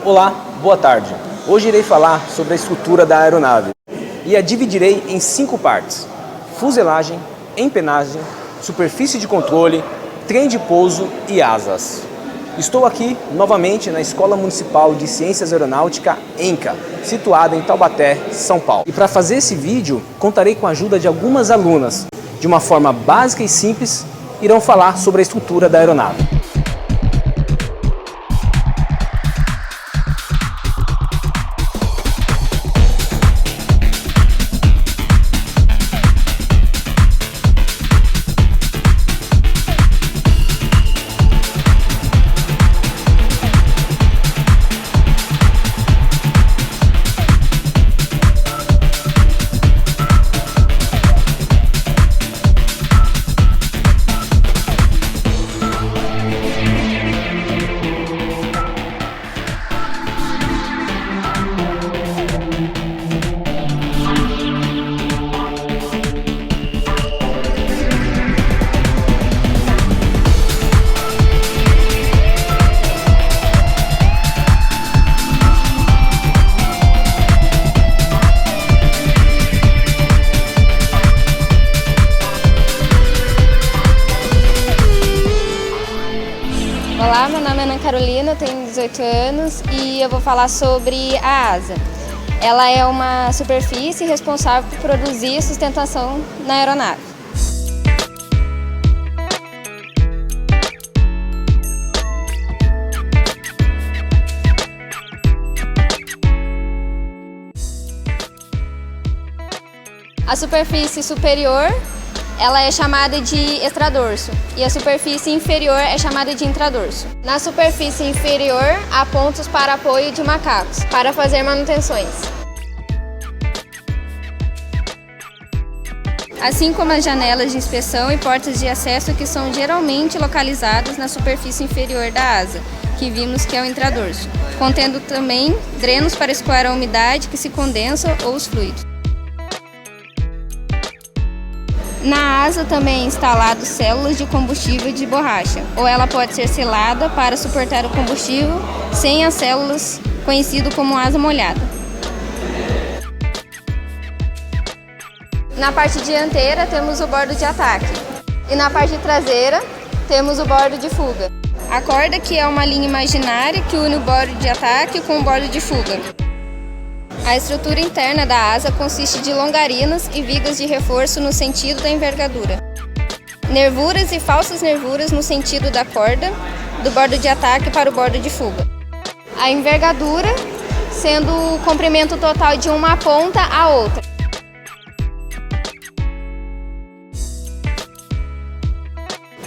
Olá, boa tarde. Hoje irei falar sobre a estrutura da aeronave e a dividirei em 5 partes: fuselagem, empenagem, superfície de controle, trem de pouso e asas. Estou aqui novamente na Escola Municipal de Ciências Aeronáutica ENCA, situada em Taubaté, São Paulo. E para fazer esse vídeo, contarei com a ajuda de algumas alunas. De uma forma básica e simples, irão falar sobre a estrutura da aeronave. Olá, meu nome é Ana Carolina, eu tenho 18 anos e eu vou falar sobre a asa. Ela é uma superfície responsável por produzir sustentação na aeronave. A superfície superior ela é chamada de extradorso e a superfície inferior é chamada de intradorso. Na superfície inferior há pontos para apoio de macacos, para fazer manutenções. Assim como as janelas de inspeção e portas de acesso que são geralmente localizadas na superfície inferior da asa, que vimos que é o intradorso, contendo também drenos para escoar a umidade que se condensa ou os fluidos. Na asa também é instalado células de combustível de borracha, ou ela pode ser selada para suportar o combustível sem as células, conhecido como asa molhada. Na parte dianteira temos o bordo de ataque e na parte traseira temos o bordo de fuga. A corda, que é uma linha imaginária que une o bordo de ataque com o bordo de fuga. A estrutura interna da asa consiste de longarinas e vigas de reforço no sentido da envergadura. Nervuras e falsas nervuras no sentido da corda, do bordo de ataque para o bordo de fuga. A envergadura sendo o comprimento total de uma ponta à outra.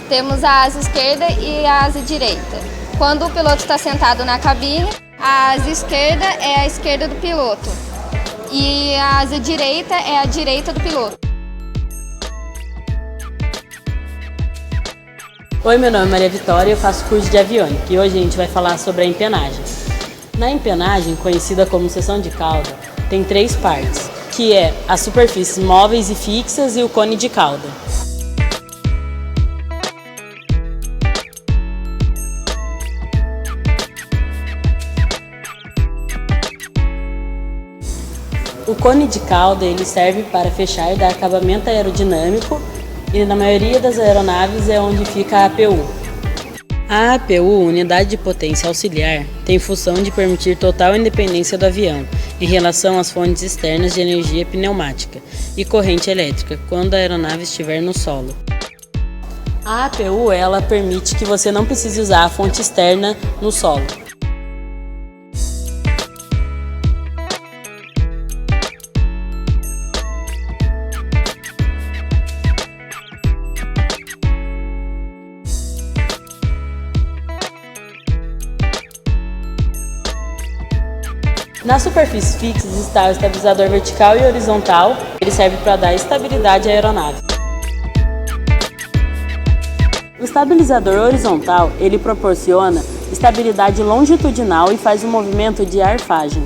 Temos a asa esquerda e a asa direita. Quando o piloto está sentado na cabine, a asa esquerda é a esquerda do piloto e a asa direita é a direita do piloto. Oi, meu nome é Maria Vitória e eu faço curso de aviônica e hoje a gente vai falar sobre a empenagem. Na empenagem, conhecida como seção de cauda, tem 3 partes, que é as superfícies móveis e fixas e o cone de cauda. O cone de cauda ele serve para fechar e dar acabamento aerodinâmico e na maioria das aeronaves é onde fica a APU. A APU, unidade de potência auxiliar, tem função de permitir total independência do avião em relação às fontes externas de energia pneumática e corrente elétrica quando a aeronave estiver no solo. A APU ela permite que você não precise usar a fonte externa no solo. Nas superfícies fixas está o estabilizador vertical e horizontal, ele serve para dar estabilidade à aeronave. O estabilizador horizontal, ele proporciona estabilidade longitudinal e faz um movimento de arfagem.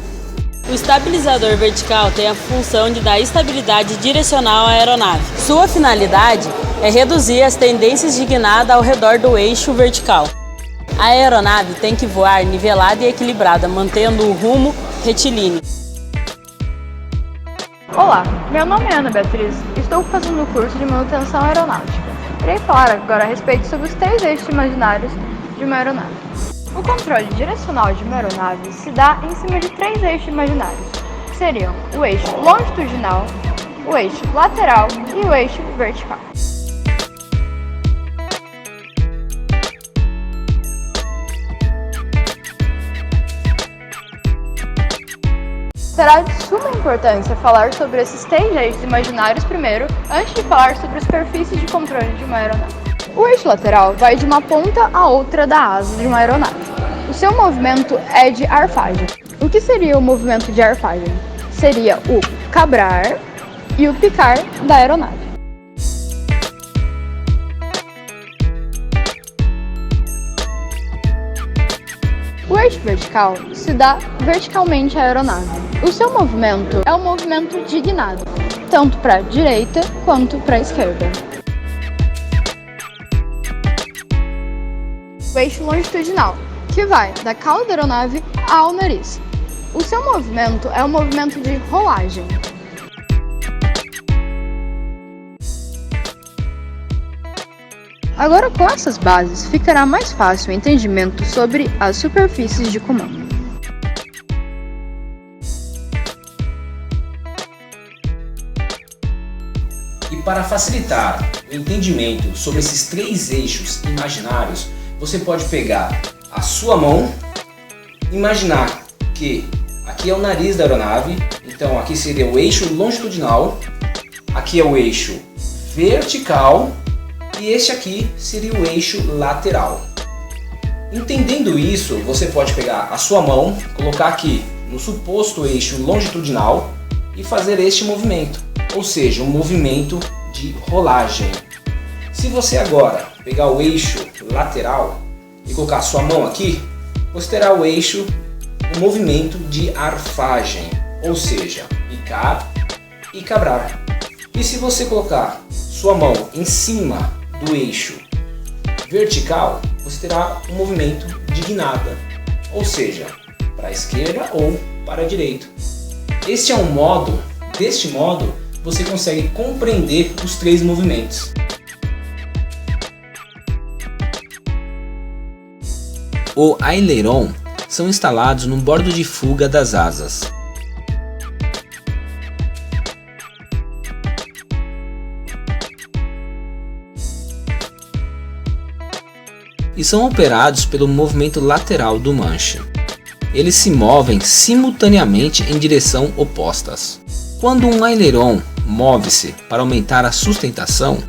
O estabilizador vertical tem a função de dar estabilidade direcional à aeronave. Sua finalidade é reduzir as tendências de guinada ao redor do eixo vertical. A aeronave tem que voar nivelada e equilibrada, mantendo o rumo retilíneo. Olá, meu nome é Ana Beatriz e estou fazendo o curso de manutenção aeronáutica. Irei falar agora a respeito sobre os 3 eixos imaginários de uma aeronave. O controle direcional de uma aeronave se dá em cima de 3 eixos imaginários, que seriam o eixo longitudinal, o eixo lateral e o eixo vertical. Será de suma importância falar sobre esses 3 eixos imaginários primeiro, antes de falar sobre a superfície de controle de uma aeronave. O eixo lateral vai de uma ponta a outra da asa de uma aeronave. O seu movimento é de arfagem. O que seria o movimento de arfagem? Seria o cabrar e o picar da aeronave. O eixo vertical se dá verticalmente à aeronave. O seu movimento é um movimento de guinada, tanto para a direita quanto para a esquerda. O eixo longitudinal, que vai da cauda da aeronave ao nariz. O seu movimento é um movimento de rolagem. Agora, com essas bases, ficará mais fácil o entendimento sobre as superfícies de comando. E para facilitar o entendimento sobre esses 3 eixos imaginários, você pode pegar a sua mão, imaginar que aqui é o nariz da aeronave, então aqui seria o eixo longitudinal, aqui é o eixo vertical e este aqui seria o eixo lateral. Entendendo isso, você pode pegar a sua mão, colocar aqui no suposto eixo longitudinal e fazer este movimento, ou seja, um movimento de rolagem. Se você agora pegar o eixo lateral e colocar a sua mão aqui, você terá o eixo, o movimento de arfagem, ou seja, picar e cabrar. E se você colocar sua mão em cima do eixo vertical, você terá um movimento de guinada, ou seja, para a esquerda ou para a direita. Deste modo, você consegue compreender os 3 movimentos. O aileron são instalados no bordo de fuga das asas. E são operados pelo movimento lateral do manche. Eles se movem simultaneamente em direção opostas. Quando um aileron move-se para aumentar a sustentação,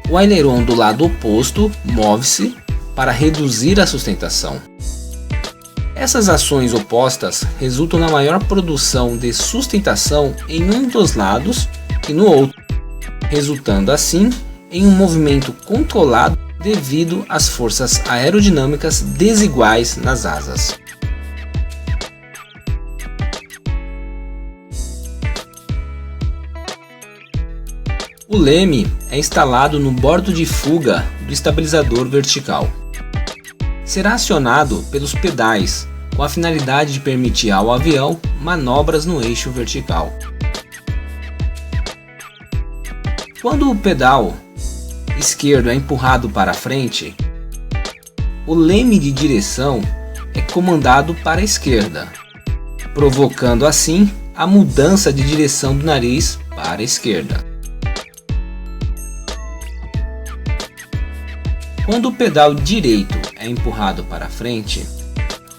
o aileron do lado oposto move-se para reduzir a sustentação. Essas ações opostas resultam na maior produção de sustentação em um dos lados que no outro, resultando assim em um movimento controlado devido às forças aerodinâmicas desiguais nas asas. O leme é instalado no bordo de fuga do estabilizador vertical. Será acionado pelos pedais com a finalidade de permitir ao avião manobras no eixo vertical. Quando o pedal esquerdo é empurrado para frente, o leme de direção é comandado para a esquerda, provocando assim a mudança de direção do nariz para a esquerda. Quando o pedal direito é empurrado para frente,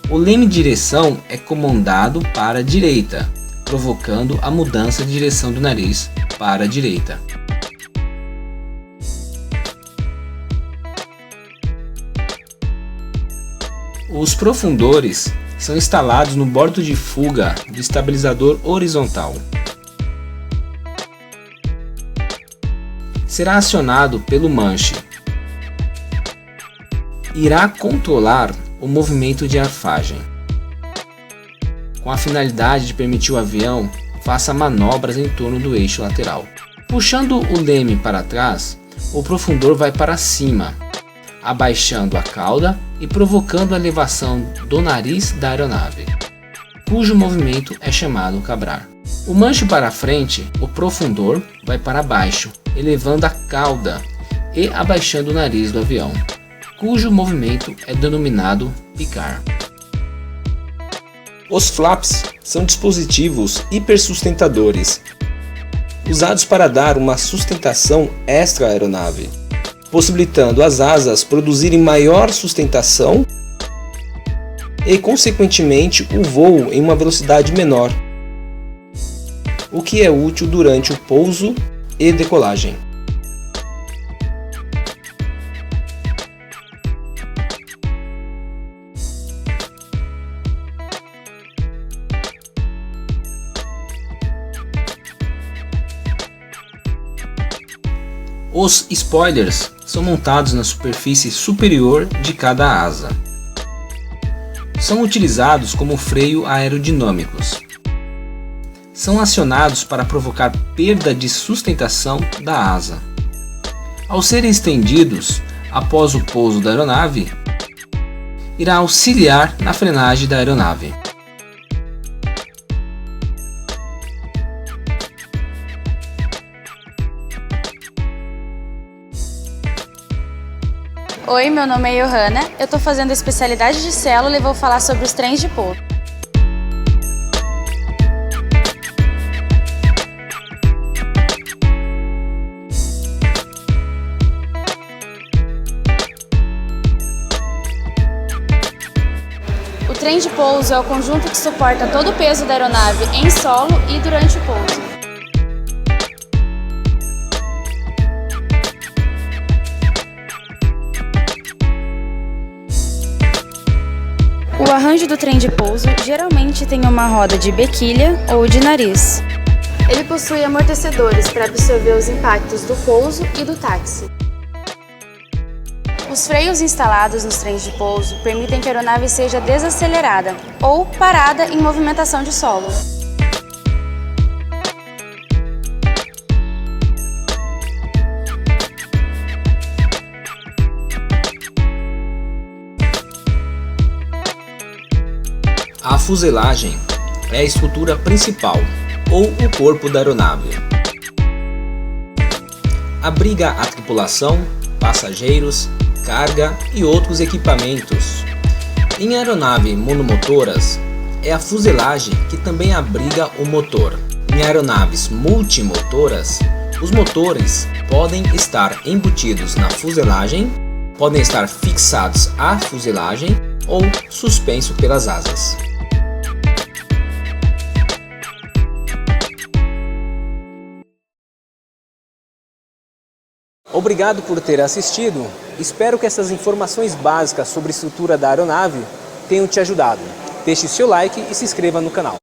o leme de direção é comandado para a direita, provocando a mudança de direção do nariz para a direita. Os profundores são instalados no bordo de fuga do estabilizador horizontal. Será acionado pelo manche. Irá controlar o movimento de arfagem, com a finalidade de permitir o avião faça manobras em torno do eixo lateral. Puxando o leme para trás, o profundor vai para cima. abaixando a cauda e provocando a elevação do nariz da aeronave, cujo movimento é chamado cabrar. O manche para frente, o profundor, vai para baixo, elevando a cauda e abaixando o nariz do avião, cujo movimento é denominado picar. Os flaps são dispositivos hipersustentadores, usados para dar uma sustentação extra à aeronave, possibilitando as asas produzirem maior sustentação e, consequentemente, o voo em uma velocidade menor, o que é útil durante o pouso e decolagem. Os spoilers são montados na superfície superior de cada asa. São utilizados como freio aerodinâmicos. São acionados para provocar perda de sustentação da asa. Ao serem estendidos após o pouso da aeronave, irá auxiliar na frenagem da aeronave. Oi, meu nome é Johanna, eu estou fazendo a especialidade de célula e vou falar sobre os trens de pouso. O trem de pouso é o conjunto que suporta todo o peso da aeronave em solo e durante o pouso. O arranjo do trem de pouso geralmente tem uma roda de bequilha ou de nariz. Ele possui amortecedores para absorver os impactos do pouso e do táxi. Os freios instalados nos trens de pouso permitem que a aeronave seja desacelerada ou parada em movimentação de solo. A fuselagem é a estrutura principal, ou o corpo da aeronave. Abriga a tripulação, passageiros, carga e outros equipamentos. Em aeronave monomotoras, é a fuselagem que também abriga o motor. Em aeronaves multimotoras, os motores podem estar embutidos na fuselagem, podem estar fixados à fuselagem ou suspenso pelas asas. Obrigado por ter assistido. Espero que essas informações básicas sobre a estrutura da aeronave tenham te ajudado. Deixe seu like e se inscreva no canal.